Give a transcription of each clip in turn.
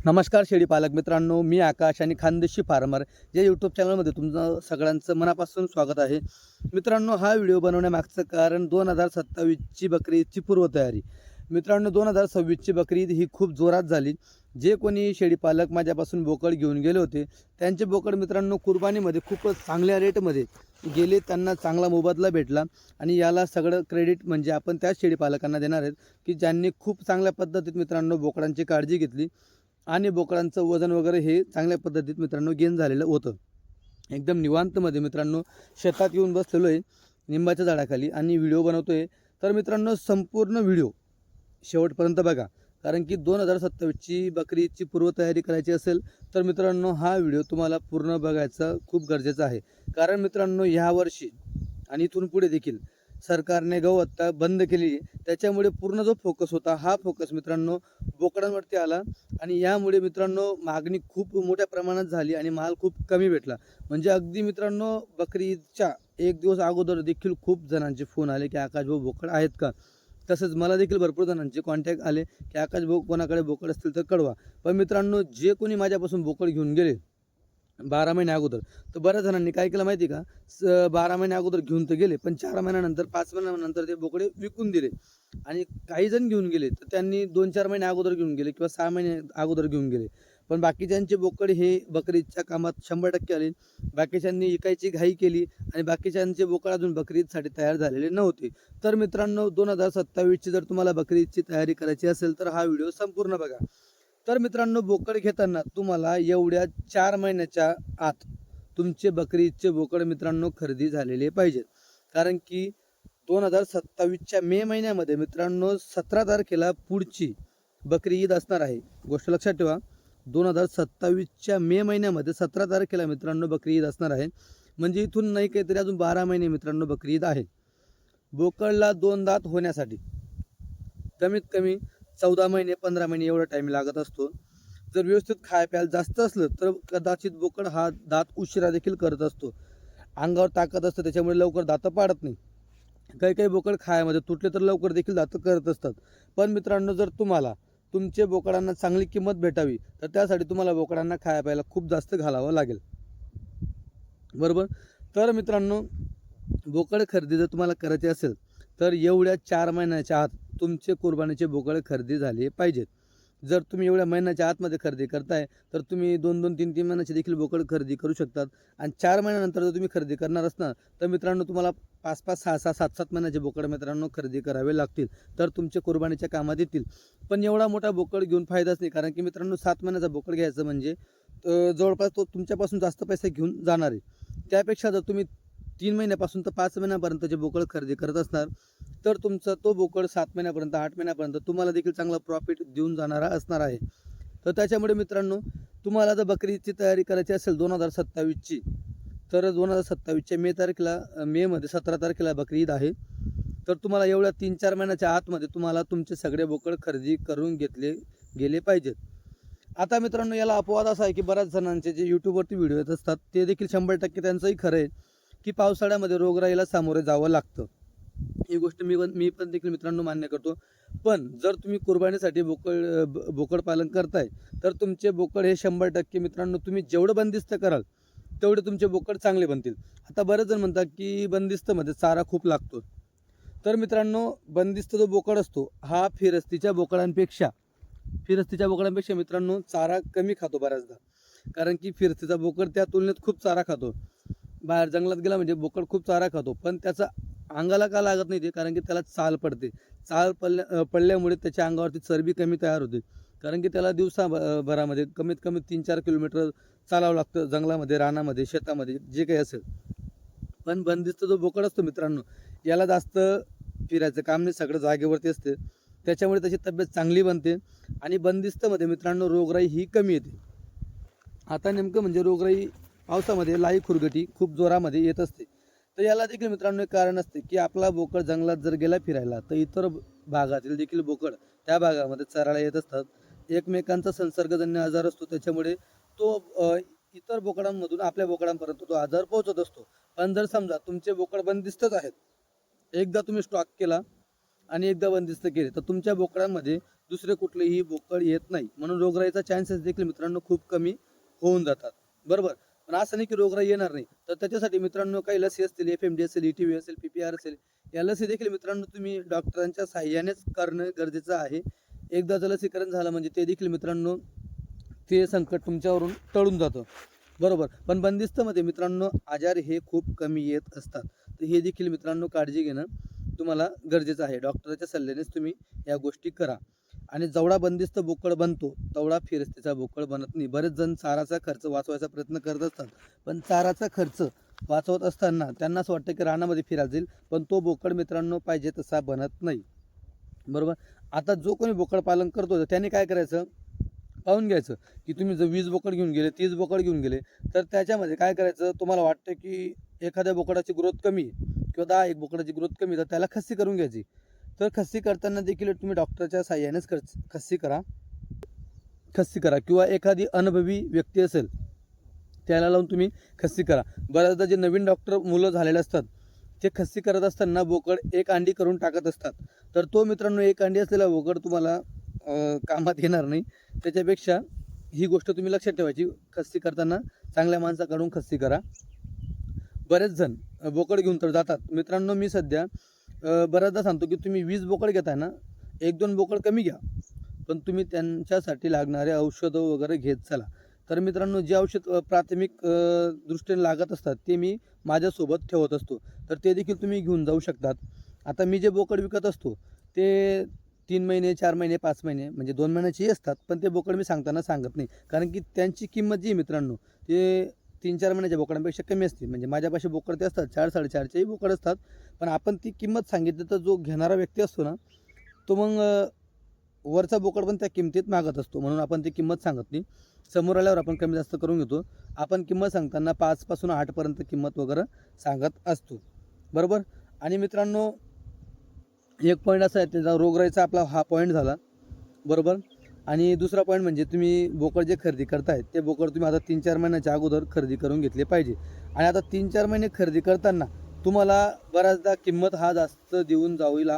नमस्कार शेळी पालक मित्रांनो, मी आकाश आणि खानदेशी फार्मर या यूट्यूब चॅनलमध्ये तुमचं सगळ्यांचं मनापासून स्वागत आहे. मित्रांनो, हा व्हिडिओ बनवण्यामागचं कारण 2027ची बकरी ईदची पूर्वतयारी. मित्रांनो, 2026ची बकरी ईद ही खूप जोरात झाली. जे कोणी शेळी पालक माझ्यापासून बोकड घेऊन गेले होते त्यांचे बोकड मित्रांनो कुर्बानीमध्ये खूपच चांगल्या रेटमध्ये गेले, त्यांना चांगला मोबदला भेटला. आणि याला सगळं क्रेडिट म्हणजे आपण त्याच शेळी पालकांना देणार आहेत की ज्यांनी खूप चांगल्या पद्धतीत मित्रांनो बोकडांची काळजी घेतली आणि बोकडांचं वजन वगैरे हे चांगल्या पद्धतीत मित्रांनो गेन झालेलं होतं. एकदम निवांतमध्ये मित्रांनो शेतात येऊन बसलेलो आहे निंबाच्या झाडाखाली आणि व्हिडिओ बनवतो आहे. तर मित्रांनो संपूर्ण व्हिडिओ शेवटपर्यंत बघा, कारण की 2027ची बकरी ईदची पूर्वतयारी करायची असेल तर मित्रांनो हा व्हिडिओ तुम्हाला पूर्ण बघायचा खूप गरजेचं आहे. कारण मित्रांनो ह्यावर्षी आणि इथून पुढे देखील सरकारने गौहत्या बंद केली, त्याच्यामुळे पूर्ण जो फोकस होता हा फोकस मित्रांनो बोकडांवरती आला. आणि यामुळे मित्रांनो मागणी खूप मोठ्या प्रमाणात झाली आणि माल खूप कमी भेटला. म्हणजे अगदी मित्रांनो बकरी ईदच्या एक दिवस अगोदर देखील खूप जणांचे फोन आले की आकाश भाऊ बोकड आहेत का. तसंच मला देखील भरपूर जणांचे कॉन्टॅक्ट आले की आकाश भाऊ कोणाकडे बोकड असतील तर कळवा. पण मित्रांनो जे कोणी माझ्यापासून बोकड घेऊन गेले 12 महिने अगोदर, तर बऱ्याच जणांनी काय केलं माहिती का, 12 महिने अगोदर घेऊन तर गेले पण 4 महिन्यानंतर 5 महिन्यानंतर ते बोकडे विकून दिले. आणि काही जण घेऊन गेले तर त्यांनी 2-4 महिने अगोदर घेऊन गेले किंवा 6 महिने अगोदर घेऊन गेले. पण बाकीच्यांचे बोकड हे बकरीच्या कामात 100% आले. बाकीच्यांनी विकायची घाई केली आणि बाकीच्यांचे बोकड अजून बकरी ईदसाठी तयार झालेले नव्हते. तर मित्रांनो 2027ची जर तुम्हाला बकरी ईदची तयारी करायची असेल तर हा व्हिडिओ संपूर्ण बघा. तर मित्रांनो बोकड घेताना तुम्हाला एवढ्या 4 महिन्याच्या आत तुमचे बकरी ईदचे बोकड मित्रांनो खरेदी झालेले पाहिजेत. कारण की 2027च्या मे महिन्यामध्ये मित्रांनो 17 तारखेला पुढची बकरी ईद असणार आहे. गोष्ट लक्षात ठेवा, 2027च्या मे महिन्यामध्ये 17 तारखेला मित्रांनो बकरी ईद असणार आहे. म्हणजे इथून नाही काहीतरी अजून 12 महिने मित्रांनो बकरी ईद आहे. बोकडला 2 दात होण्यासाठी कमीत कमी 14 महिने 15 महिने एवढा टाईम लागत असतो. जर व्यवस्थित खाय प्यायला जास्त असलं तर कदाचित बोकड हा दात उशिरा देखील करत असतो. अंगावर ताकद असतं त्याच्यामुळे लवकर दातं पाडत नाही. काही काही बोकड खायामध्ये तुटले तर लवकर देखील दातं करत असतात. पण मित्रांनो जर तुम्हाला तुमचे बोकडांना चांगली किंमत भेटावी तर त्यासाठी तुम्हाला बोकडांना खाया प्यायला खूप जास्त घालावं लागेल, बरोबर. तर मित्रांनो बोकड खरेदी जर तुम्हाला करायची असेल तर एवढ्या 4 महिन्याच्या आत तुमचे कुर्बानीचे बोकड खरेदी झाले पाहिजेत. जर तुम्ही एवढ्या महिन्याच्या आतमध्ये खरेदी करताय तर तुम्ही 2-2, 3-3 महिन्याचे देखील बोकड खरेदी करू शकतात. आणि 4 महिन्यानंतर जर तुम्ही खरेदी करणार असणार तर मित्रांनो तुम्हाला 5-5, 6-6, 7-7 महिन्याचे बोकड मित्रांनो खरेदी करावे लागतील, तर तुमच्या कुर्बानीच्या कामात येतील. पण एवढा मोठा बोकड घेऊन फायदाच नाही, कारण की मित्रांनो 7 महिन्याचा बोकड घ्यायचं म्हणजे जवळपास तो तुमच्यापासून जास्त पैसे घेऊन जाणार आहे. त्यापेक्षा जर तुम्ही 3 महिन्यापासून तर 5 महिन्यापर्यंतचे बोकड खरेदी करत असणार तर तुमचा तो बोकड 7 महिन्यापर्यंत 8 महिन्यापर्यंत तुम्हाला देखील चांगला प्रॉफिट देऊन जाणारा असणार आहे. तर त्याच्यामुळे मित्रांनो तुम्हाला जर बकरी ईदची तयारी करायची असेल 2027ची, तर 2027च्या मेमध्ये 17 तारखेला बकरी ईद आहे. तर तुम्हाला एवढ्या 3-4 महिन्याच्या आतमध्ये तुम्हाला तुमचे सगळे बोकड खरेदी करून घेतले गेले पाहिजेत. आता मित्रांनो याला अपवाद असा आहे की बऱ्याच जणांचे जे यूट्यूबवरती व्हिडिओ येत असतात ते देखील 100% त्यांचंही खरं आहे की पावसाळ्यामध्ये रोगराईला सामोरे जावं लागतं. ही गोष्ट मी पण देखील मित्रांनो मान्य करतो. पण जर तुम्ही कुर्बानीसाठी बोकड पालन करताय तर तुमचे बोकड हे 100% मित्रांनो तुम्ही जेवढं बंदिस्त कराल तेवढे तुमचे बोकड चांगले बनतील. आता बरेच जण म्हणतात की बंदिस्तमध्ये चारा खूप लागतो. तर मित्रांनो बंदिस्त जो बोकड असतो हा फिरस्तीच्या बोकडांपेक्षा मित्रांनो चारा कमी खातो बऱ्याचदा. कारण की फिरस्तीचा बोकड त्या तुलनेत खूप चारा खातो. बाहेर जंगलात गेला म्हणजे बोकड खूप चारा खातो, पण त्याचा अंगाला का लागत नाही ते, कारण की त्याला चाल पडते. पडल्यामुळे त्याच्या अंगावरती चरबी कमी तयार होते. कारण की त्याला भरामध्ये कमीत कमी 3-4 किलोमीटर चालावं लागतं जंगलामध्ये, रानामध्ये, शेतामध्ये जे काही असेल. पण बंदिस्त जो बोकड असतो मित्रांनो याला जास्त फिरायचं काम नाही, सगळं जागेवरती असते. त्याच्यामुळे त्याची तब्येत चांगली बनते आणि बंदिस्तमध्ये मित्रांनो रोगराई ही कमी येते. आता नेमकं म्हणजे रोगराई पावसामध्ये लाई खुरगटी खूप जोरामध्ये येत असते. तर याला देखील मित्रांनो एक कारण असते की आपला बोकड जंगलात जर गेला फिरायला तर इतर भागातील देखील बोकड त्या भागामध्ये चरायला येत असतात. एकमेकांचा संसर्गजन्य आजार असतो, त्याच्यामुळे तो इतर बोकडांमधून आपल्या बोकडांपर्यंत तो आजार पोहोचत असतो. पण जर समजा तुमचे बोकड बंदिस्तच आहेत, एकदा तुम्ही स्टॉक केला आणि एकदा बंदिस्त केले तर तुमच्या बोकडांमध्ये दुसरे कुठलेही बोकड येत नाही, म्हणून रोगराईचा चान्सेस देखील मित्रांनो खूप कमी होऊन जातात, बरोबर. पण असं नाही की रोगराई येणार नाही, तर त्याच्यासाठी मित्रांनो काही लसी असतील, FMD असेल, ETV असेल, PPR असेल, या लसी देखील मित्रांनो तुम्ही डॉक्टरांच्या साहाय्यानेच करणं गरजेचं आहे. एकदा जर लसीकरण झालं म्हणजे ते देखील मित्रांनो ते संकट तुमच्यावरून टळून जातं, बरोबर. पण बंदिस्तमध्ये मित्रांनो आजार हे खूप कमी येत असतात, तर हे देखील मित्रांनो काळजी घेणं तुम्हाला गरजेचं आहे. डॉक्टरच्या सल्ल्यानेच तुम्ही या गोष्टी करा. आणि जेवढा बंदिस्त बोकड बनतो तेवढा फिरस्तीचा बोकड बनत नाही. बरेच जण चाराचा खर्च वाचवायचा प्रयत्न करत असतात, पण चाराचा खर्च वाचवत असताना त्यांना असं वाटतं की रानामध्ये फिरायला जाईल, पण तो बोकड मित्रांनो पाहिजे तसा बनत नाही, बरोबर. आता जो कोणी बोकड पालन करतो त्याने काय करायचं, पाहून घ्यायचं की तुम्ही जर 20 बोकड घेऊन गेले, 30 बोकड घेऊन गेले, तर त्याच्यामध्ये काय करायचं, तुम्हाला वाटतं की एखाद्या बोकडाची ग्रोथ कमी आहे किंवा 10 बोकडाची ग्रोथ कमी आहे, तर त्याला खस्सी करून घ्यायची. तर खस्सी करताना देखील तुम्ही डॉक्टरच्या साहाय्यानेच खस्सी करा किंवा एखादी अनुभवी व्यक्ती असेल त्याला लावून तुम्ही खस्सी करा. बऱ्याचदा जे नवीन डॉक्टर मुलं झालेले असतात ते खस्सी करत असताना बोकड एक अंडी करून टाकत असतात, तर तो मित्रांनो एक अंडी असलेला बोकड तुम्हाला कामात येणार नाही. त्याच्यापेक्षा ही गोष्ट तुम्ही लक्षात ठेवायची, खस्सी करताना चांगल्या माणसाकडून खस्सी करा. बरेच जण बोकड घेऊन तर जातात मित्रांनो. मी सध्या बऱ्याचदा सांगतो की तुम्ही 20 बोकड घेताय ना, 1-2 बोकड कमी घ्या, पण तुम्ही त्यांच्यासाठी लागणारे औषधं वगैरे घेत चला. तर मित्रांनो जे औषध प्राथमिक दृष्टीने लागत असतात ते मी माझ्यासोबत ठेवत असतो, तर ते देखील तुम्ही घेऊन जाऊ शकतात. आता मी जे बोकड विकत असतो ते 3 महिने, 4 महिने, 5 महिने म्हणजे 2 महिन्याचेही असतात, पण ते बोकड मी सांगताना सांगत नाही, कारण की त्यांची किंमत जी आहे मित्रांनो ते 3-4 महिन्याच्या बोकडांपेक्षा कमी असते. म्हणजे माझ्यापाशी बोकड ते असतात 4-4.5चेही बोकड असतात, पण आपण ती किंमत सांगितली तर जो घेणारा व्यक्ती असतो ना, तो मग वरचा बोकड पण त्या किमतीत मागत असतो, म्हणून आपण ती किंमत सांगत नाही. समोर आल्यावर आपण कमी जास्त करून घेतो. आपण किंमत सांगताना 5 पासून 8 पर्यंत किंमत वगैरे सांगत असतो, बरोबर. आणि मित्रांनो एक पॉईंट असा आहे, त्याचा रोगराईचा आपला हा पॉईंट झाला, बरोबर. आणि दुसरा पॉईंट म्हणजे तुम्ही बोकड जे खरेदी करताय ते बोकड तुम्ही आता 3-4 महिन्याच्या अगोदर खरेदी करून घेतले पाहिजे. आणि आता 3-4 महिने खरेदी करताना तुम्हाला बऱ्याचदा किंमत हा जास्त देऊन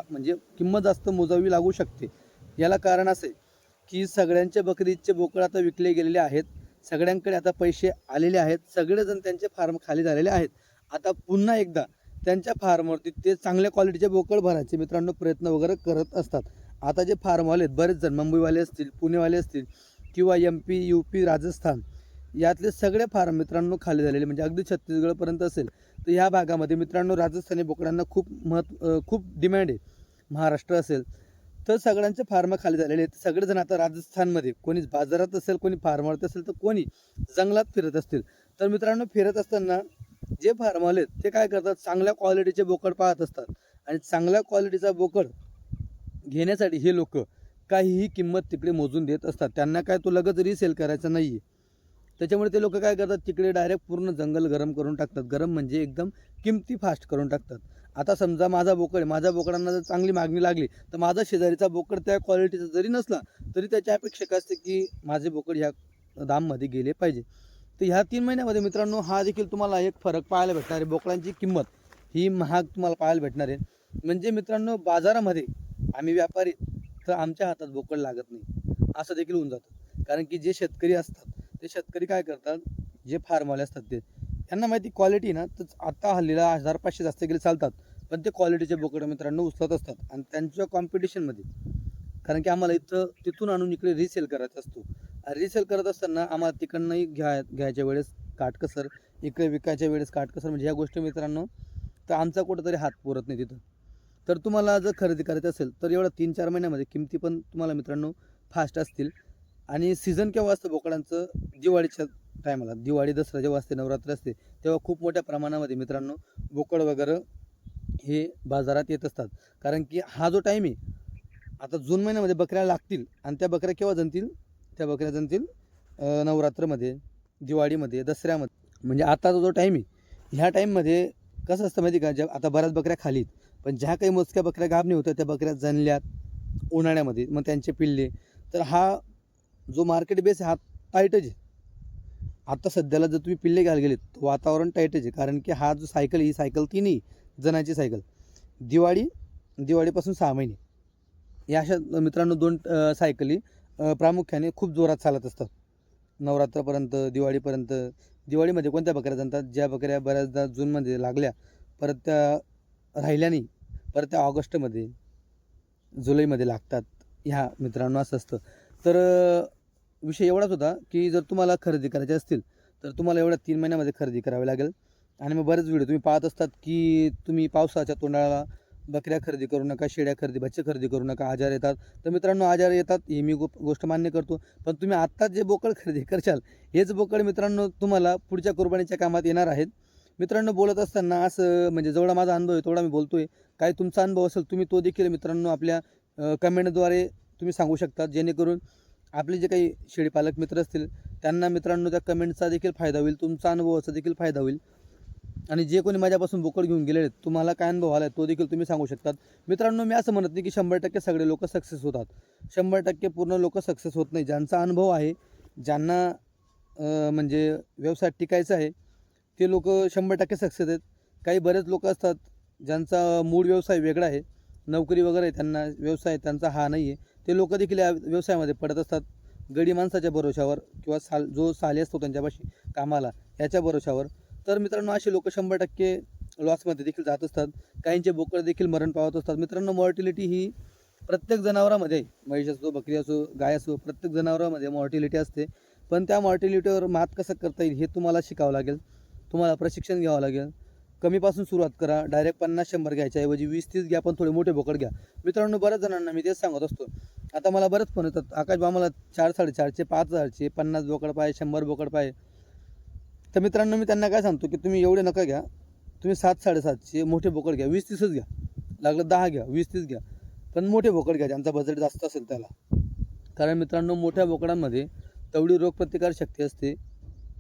म्हणजे किंमत जास्त मोजावी लागू शकते. याला कारण असं आहे की सगळ्यांचे बकरी ईदचे बोकड आता विकले गेलेले आहेत, सगळ्यांकडे आता पैसे आलेले आहेत, सगळेजण त्यांचे फार्म खाली झालेले आहेत. आता पुन्हा एकदा त्यांच्या फार्मवरती ते चांगल्या क्वालिटीचे बोकड भरायचे मित्रांनो प्रयत्न वगैरे करत असतात. आता जे फार्मवाले आहेत बरेच जण, मुंबईवाले असतील, पुणेवाले असतील किंवा MP, UP, राजस्थान यातले सगळे फार्म मित्रांनो खाली झालेले, म्हणजे अगदी छत्तीसगडपर्यंत असेल. तर ह्या भागामध्ये मित्रांनो राजस्थानी बोकडांना खूप डिमांड आहे. महाराष्ट्र असेल तर सगळ्यांचे फार्म खाली झालेले आहेत. सगळेजण आता राजस्थानमध्ये, कोणी बाजारात असेल, कोणी फार्मवरती असेल, तर कोणी जंगलात फिरत असतील. तर मित्रांनो फिरत असताना जे फार्मवाले आहेत ते काय करतात, चांगल्या क्वालिटीचे बोकड पाहत असतात आणि चांगल्या क्वालिटीचा बोकड घेण्यासाठी हे लोक काहीही किंमत तिकडे मोजून देत असतात. त्यांना काय तो लगेच रिसेल करायचा नाही आहे, त्याच्यामुळे ते लोक काय करतात, तिकडे डायरेक्ट पूर्ण जंगल गरम करून टाकतात. गरम म्हणजे एकदम किमती फास्ट करून टाकतात. आता समजा माझा बोकड आहे, माझ्या बोकडांना जर चांगली मागणी लागली तर माझा शेजारीचा बोकड त्या क्वालिटीचा जरी नसला तरी त्याची अपेक्षा काय असते की माझे बोकड ह्या दाममध्ये गेले पाहिजे. तर ह्या 3 महिन्यामध्ये मित्रांनो हा देखील तुम्हाला एक फरक पाहायला भेटणार आहे. बोकडांची किंमत ही महाग तुम्हाला पाहायला भेटणार आहे. म्हणजे मित्रांनो बाजारामध्ये आम्ही व्यापारी, तर आमच्या हातात बोकड लागत नाही असं देखील होऊन जातं. कारण की जे शेतकरी असतात ते शेतकरी काय करतात, जे फार्मवाले असतात ते त्यांना माहिती क्वालिटी ना, तर आता हल्लीला 1500 जास्त गेले चालतात, पण ते क्वालिटीचे बोकड मित्रांनो उचलत असतात आणि त्यांच्या कॉम्पिटिशनमध्ये. कारण की आम्हाला तिथून आणून इकडे रिसेल करायचा असतो. रिसेल करत असताना आम्हाला तिकडनंही घ्यायच्या वेळेस काटकसर, इकडे विकायच्या वेळेस काटकसर, म्हणजे ह्या गोष्टी मित्रांनो तर आमचा कुठंतरी हात पुरत नाही तिथं. तर तुम्हाला जर खरेदी करायचं असेल तर एवढा 3-4 महिन्यामध्ये किमती पण तुम्हाला मित्रांनो फास्ट असतील. आणि सीझन केव्हा असतं बोकडांचं, दिवाळीच्या टायमाला, दिवाळी दसरा जेव्हा असते, नवरात्र असते, तेव्हा खूप मोठ्या प्रमाणामध्ये मित्रांनो बोकड वगैरे हे बाजारात येत असतात. कारण की हा जो टाईम आहे, आता जून महिन्यामध्ये बकऱ्या लागतील आणि त्या बकऱ्या केव्हा जणतील, त्या बकऱ्या जणतील नवरात्रमध्ये, दिवाळीमध्ये, दसऱ्यामध्ये. म्हणजे आता जो टाईम आहे ह्या टाईममध्ये कसं असतं माहिती का, आता बऱ्याच बकऱ्या खालीत, पण ज्या काही मोजक्या बकऱ्या गाभणी होत्या त्या बकऱ्या जनल्यात उन्हाळ्यामध्ये, मग त्यांचे पिल्ले. तर हा जो मार्केट बेस आहे हा टाईटच आहे. आता सध्याला जर तुम्ही पिल्ले घ्यायला गेलेत तर वातावरण टाईटच आहे. कारण की हा जो सायकल, ही सायकल 3 जणांची सायकल, दिवाळीपासून 6 महिने या अशा मित्रांनो 2 सायकली प्रामुख्याने खूप जोरात चालत असतात. नवरात्रापर्यंत, दिवाळीपर्यंत. दिवाळीमध्ये कोणत्या बकऱ्या जणतात? ज्या बकऱ्या बऱ्याचदा जूनमध्ये लागल्या, परत त्या राहिल्या नाही, परत त्या ऑगस्टमध्ये, जुलैमध्ये लागतात. ह्या मित्रांनो असं असतं. तर विषय एवढाच होता, की जर तुम्हाला खरेदी करायची असतील, तर तुम्हाला एवढ्या 3 महिन्यामध्ये खरेदी करावी लागेल. आणि मग बरेच व्हिडिओ तुम्ही पाहत असतात, की तुम्ही पावसाच्या तोंडाला बकऱ्या खरेदी करू नका, शेळ्या खरेदी, बच्चे खरेदी करू नका, आजार येतात. तर मित्रांनो आजार येतात हे मी गोष्ट मान्य करतो. पण तुम्ही आत्ताच जे बोकड खरेदी करशाल, हेच बोकड मित्रांनो तुम्हाला पुढच्या कुर्बानीच्या कामात येणार आहेत. मित्रांनो बोलत असताना असं म्हणजे जेवढा माझा अनुभव आहे तेवढा मी बोलतोय. काही तुमचा अनुभव असेल तुम्ही तो देखील मित्रांनो आपल्या कमेंटद्वारे तुम्ही सांगू शकता, जेणेकरून आपले जे काही शेळीपालक मित्र असतील त्यांना मित्रांनो त्या कमेंटचा देखील फायदा होईल, तुमचा अनुभवाचा देखील फायदा होईल. आणि जे कोणी माझ्यापासून बोकड घेऊन गेलेले आहेत, तुम्हाला काय अनुभव आला आहे तो देखील तुम्ही सांगू शकतात. मित्रांनो मी असं म्हणत नाही की 100% सगळे लोक सक्सेस होतात. 100% पूर्ण लोक सक्सेस होत नाही. ज्यांचा अनुभव आहे, ज्यांना म्हणजे व्यवसायात टिकायचं आहे, ते लोक 100% सक्सेस आहेत. काही बरेच लोक असतात ज्यांचा मूळ व्यवसाय वेगळा आहे, नोकरी वगैरे आहे, त्यांना व्यवसाय त्यांचा हा नाही आहे, ते लोक देखील या व्यवसायामध्ये पडत असतात. गडी माणसाच्या भरोशावर किंवा जो साली असतो त्यांच्यापाशी कामाला, याच्या भरोशावर. तर मित्रांनो असे लोक 100% लॉसमध्ये देखील जात असतात. काहींचे बोकड देखील मरण पावत असतात. मित्रांनो मॉर्टिलिटी ही प्रत्येक जनावरामध्ये आहे. म्हैस असो, बकरी असो, गाय असो, प्रत्येक जनावरामध्ये मॉर्टिलिटी असते. पण त्या मॉर्टिलिटीवर मात कसं करता येईल हे तुम्हाला शिकावं लागेल. तुम्हाला प्रशिक्षण घ्यावं लागेल. कमीपासून सुरुवात करा. डायरेक्ट 50-100 घ्यायच्या ऐवजी 20-30 घ्या, पण थोडे मोठे बोकड घ्या. मित्रांनो बऱ्याच जणांना मी तेच सांगत असतो. आता मला बरेच फोन येतात, आकाश भाऊ मला 4-4.5चे, 5,000चे, 50 बोकड पाहिजे, 100 बोकड पाहिजे. तर मित्रांनो मी त्यांना काय सांगतो, की तुम्ही एवढे नका घ्या. तुम्ही 7-7.5चे मोठे बोकड घ्या. 20-30च घ्या. लागलं 10 घ्या, 20-30 घ्या. पण मोठे बोकड घ्या ज्यांचा बजेट जास्त असेल त्याला. कारण मित्रांनो मोठ्या बोकडांमध्ये तेवढी रोगप्रतिकार शक्ती असते,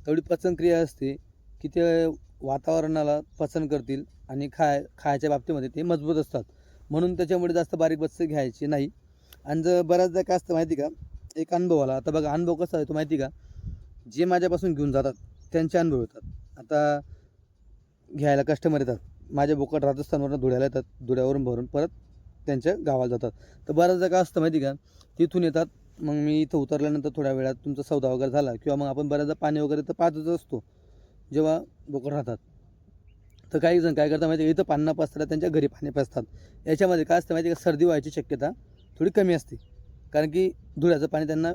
तेवढी पचनक्रिया असते, की ते वातावरणाला पचन करतील आणि खायच्या बाबतीमध्ये ते मजबूत असतात. म्हणून त्याच्यामुळे जास्त बारीक बच्चे घ्यायचे नाही. आणि जर बऱ्याचदा काय असतं माहिती का, एक अनुभव आला. आता बघा अनुभव कसा आहे तो माहिती का, जे माझ्यापासून घेऊन जातात त्यांचे अनुभव येतात. आता घ्यायला कस्टमर येतात, माझे बोकड राजस्थानवरून धुळ्याला येतात, धुळ्यावरून भरून परत त्यांच्या गावाला जातात. तर बऱ्याचदा काय असतं माहिती का, तिथून येतात, मग मी इथं उतरल्यानंतर थोड्या वेळात तुमचा सौदा वगैरे झाला किंवा मग आपण बऱ्याचदा पाणी वगैरे तर पाजतच असतो जेव्हा बोकड राहतात. तर काही जण काय करतात माहिती आहे, इथं पाणी न पाजता त्यांच्या घरी पाणी पाजतात. याच्यामध्ये काय असतं माहिती आहे का, सर्दी व्हायची शक्यता थोडी कमी असते. कारण की धुळ्याचं पाणी त्यांना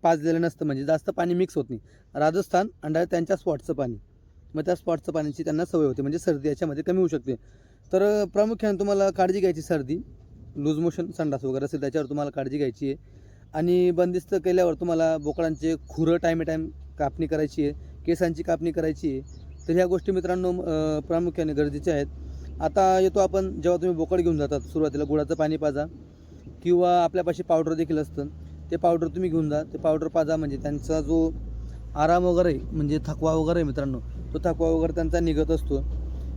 पाजलेलं नसतं, म्हणजे जास्त पाणी मिक्स होत नाही. राजस्थान आणि त्यांच्या स्पॉटचं पाणी, मग त्या स्पॉटचं पाण्याची त्यांना सवय होते, म्हणजे सर्दी याच्यामध्ये कमी होऊ शकते. तर प्रामुख्याने तुम्हाला काळजी घ्यायची, सर्दी, लूज मोशन, संडास वगैरे असेल त्याच्यावर तुम्हाला काळजी घ्यायची आहे. आणि बंदिस्त केल्यावर तुम्हाला बोकडांचे खुरं टाईम कापणी करायची आहे, केसांची कापणी करायची आहे. तर ह्या गोष्टी मित्रांनो प्रामुख्याने गरजेच्या आहेत. आता येतो आपण, जेव्हा तुम्ही बोकड घेऊन जातात सुरुवातीला गुळाचं पाणी पाजा, किंवा आपल्यापाशी पावडर देखील असतं, ते पावडर तुम्ही घेऊन जा. ते पावडर पाजा, म्हणजे त्यांचा जो आराम वगैरे आहे, म्हणजे थकवा वगैरे आहे मित्रांनो, तो थकवा वगैरे त्यांचा निघत असतो.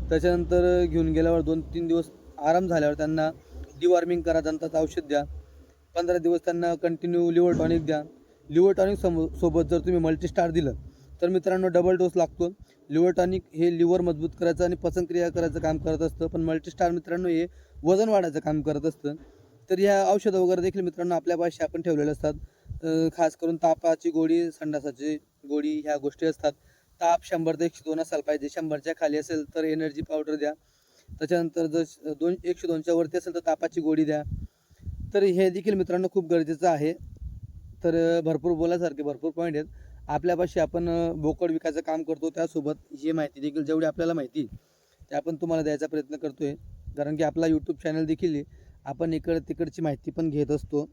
त्याच्यानंतर घेऊन गेल्यावर 2-3 दिवस आराम झाल्यावर त्यांना डिवॉर्मिंग करा, दंताचं औषध द्या. 15 दिवस त्यांना कंटिन्यू लिव्हर टॉनिक द्या. लिव्हर टॉनिक सोबत जर तुम्ही मल्टीस्टार दिलं तर मित्रांनो डबल डोस लागतो. लिव्हर टॉनिक हे लिव्हर मजबूत करायचं आणि पचनक्रिया करायचं काम करत असतं, पण मल्टीस्टार मित्रांनो हे वजन वाढायचं काम करत असतं. तर ह्या औषधं वगैरे देखील मित्रांनो आपल्यापाशी आपण ठेवलेले असतात. खास करून तापाची गोळी, संडासाची गोळी, ह्या गोष्टी असतात. ताप 100 ते 102 असायला पाहिजे. 100च्या खाली असेल तर एनर्जी पावडर द्या. त्याच्यानंतर जर 102च्या वरती असेल तर तापाची गोळी द्या. तर हे देखील मित्रांनो खूप गरजेचं आहे. तर भरपूर बोलायसारखे भरपूर पॉईंट आहेत. आपल्यापाशी आपण बोकड विकायचं काम करतो, त्यासोबत ही माहिती देखील जेवढी आपल्याला माहिती ते आपण तुम्हाला द्यायचा प्रयत्न करतो आहे. कारण की आपला यूट्यूब चॅनल देखील आहे, आपण तिकडची माहिती पण घेत असतो.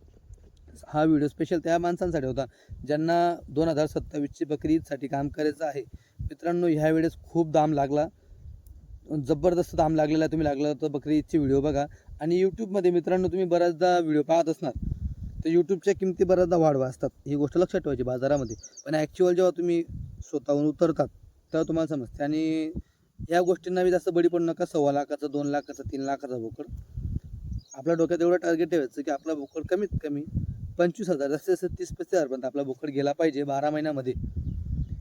हा व्हिडिओ स्पेशल त्या माणसांसाठी होता ज्यांना 2027ची बकरी ईदसाठी काम करायचं आहे. मित्रांनो ह्या वेळेस खूप दाम लागला, जबरदस्त दाम लागलेला आहे. तुम्ही लागलं तर बकरी ईदची व्हिडिओ बघा. आणि यूट्यूबमध्ये मित्रांनो तुम्ही बऱ्याचदा व्हिडिओ पाहत असणार, तर यूट्यूबच्या किमती बऱ्याचदा वाढवा असतात, ही गोष्ट लक्षात ठेवायची बाजारामध्ये. पण ॲक्च्युअल जेव्हा तुम्ही स्वतःहून उतरतात तेव्हा तुम्हाला समजते. आणि या गोष्टींना बी जास्त बळी पडू नका. 1.25 लाखाचा, 2 लाखाचा, 3 लाखाचा बोकड, आपल्या डोक्यात एवढं टार्गेट ठेवायचं की आपला बोकड कमीत कमी 25,000, जास्तीत जास्त 30-35 हजारपर्यंत आपला बोकड गेला पाहिजे 12 महिन्यामध्ये.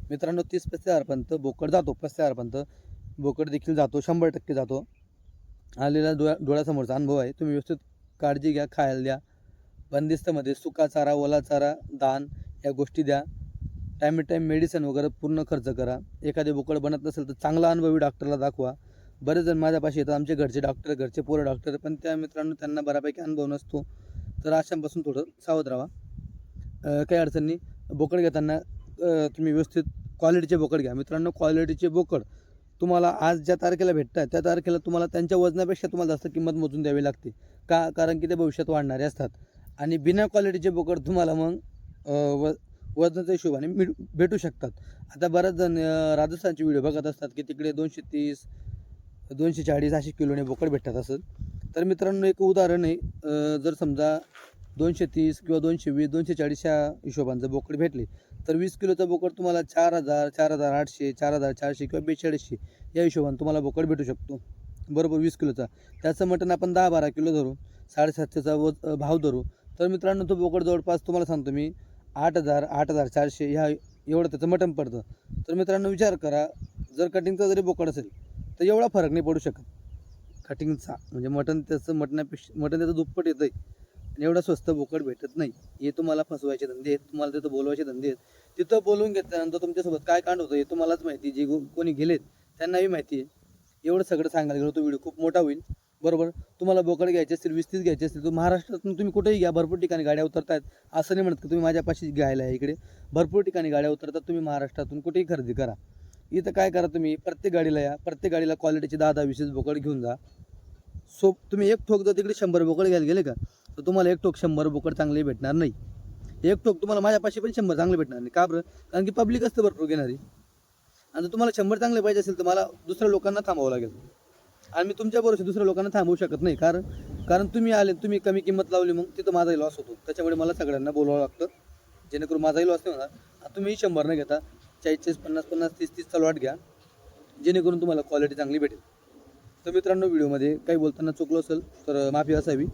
मित्रांनो 30-35 हजारपर्यंत बोकड जातो, 35 हजारपर्यंत बोकड देखील जातो, 100% जातो. आलेला डोळ्यासमोरचा अनुभव आहे. तुम्ही व्यवस्थित काळजी घ्या, खायला द्या. बंदिस्तमध्ये सुका चारा, ओला चारा, दाण या गोष्टी द्या. टाईम टाईम मेडिसिन वगैरे पूर्ण खर्च करा. एखादे बोकड बनत नसेल तर चांगला अनुभवी डॉक्टरला दाखवा. बरेच जण माझ्यापाशी येतात, आमचे घरचे डॉक्टर, घरचे पोरं डॉक्टर, पण त्या मित्रांनो त्यांना बऱ्यापैकी अनुभव नसतो. तर अशांपासून थोडं सावध राहा. काही अडचण नाही. बोकड घेताना तुम्ही व्यवस्थित क्वालिटीचे बोकड घ्या. मित्रांनो, क्वालिटीचे बोकड तुम्हाला आज ज्या तारखेला भेटत आहेत त्या तारखेला तुम्हाला त्यांच्या वजनापेक्षा तुम्हाला जास्त किंमत मोजून द्यावी लागते. का? कारण की ते भविष्यात वाढणारे असतात. आणि बिना क्वालिटीचे बोकड तुम्हाला मग वजनाच्या हिशोबाने भेटू शकतात. आता बरेच जण राजस्थानचे व्हिडिओ बघत असतात की तिकडे 230, 240 असे किलोने बोकड भेटतात असं. तर मित्रांनो, एक उदाहरण आहे. जर समजा 230 किंवा 220, 240 च्या हिशोबांचं बोकड भेटले तर 20 किलोचं बोकड तुम्हाला 4000, 4800, 4400 किंवा 4200 या हिशोबाने तुम्हाला बोकड भेटू शकतो. बरोबर, 20 किलोचा. त्याचं मटण आपण 10-12 किलो धरू, 750चा भाव धरू, तर मित्रांनो तो बोकड जवळपास तुम्हाला सांगतो मी 8000, 8400 ह्या एवढं त्याचं मटण पडतं. तर मित्रांनो विचार करा, जर कटिंगचा जरी बोकड असेल तर एवढा फरक नाही पडू शकत कटिंगचा. म्हणजे मटण त्याचं त्याचं दुप्पट येतं आहे आणि एवढा स्वस्त बोकड भेटत नाही. हे तुम्हाला फसवायचे धंदे आहेत, तुम्हाला तिथं बोलवायचे धंदे आहेत. तिथं बोलवून घेतल्यानंतर तुमच्यासोबत काय कांड होतं हे तुम्हालाच माहिती, जे कोणी गेलेत त्यांनाही माहिती आहे. एवढं सगळं सांगायला गेलो तो व्हिडिओ खूप मोठा होईल. बरोबर, तुम्हाला बोकड घ्यायचे असतील, 20-30 घ्यायचे असतील तर महाराष्ट्रातून तुम्ही कुठेही घ्या. भरपूर ठिकाणी गाड्या उतरत आहेत. असं नाही म्हणत की तुम्ही माझ्यापाशी घ्यायला आहे. इकडे भरपूर ठिकाणी गाड्या उतरतात. तुम्ही महाराष्ट्रातून कुठेही खरेदी करा. इथं काय करा, तुम्ही प्रत्येक गाडीला या, प्रत्येक गाडीला क्वालिटीचे 10-10, 20 बोकड घेऊन जा. तुम्ही एक ठोक जर तिकडे 100 बोकड घ्यायला गेले का तर तुम्हाला एक ठोक 100 बोकड चांगले भेटणार नाही. एक ठोक तुम्हाला माझ्यापाशी पण 100 चांगले भेटणार नाही. का बरं? कारण की पब्लिक असतं भरपूर घेणारी. आणि जर तुम्हाला 100 चांगले पाहिजे असेल तर मला दुसऱ्या लोकांना थांबावं लागेल. आणि मी तुमच्या बरोबर दुसऱ्या लोकांना थांबवू शकत नाही. कारण तुम्ही आले, तुम्ही कमी किंमत लावली, मग तिथं माझाही लॉस होतो. त्याच्यामुळे मला सगळ्यांना बोलावं लागतं, जेणेकरून माझाही लॉस नाही होणार. तुम्ही 100 न घेता 40, 50, 30चा लॉट घ्या, जेणेकरून तुम्हाला क्वालिटी चांगली भेटेल. तर मित्रांनो, व्हिडिओमध्ये काही बोलताना चुकलो असेल तर माफी असावी.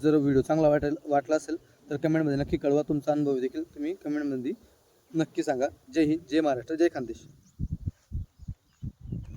जर व्हिडिओ चांगला वाटला असेल तर कमेंटमध्ये नक्की कळवा. तुमचा अनुभव देखील तुम्ही कमेंटमध्ये नक्की सांगा. जय हिंद, जय महाराष्ट्र, जय खानदेश.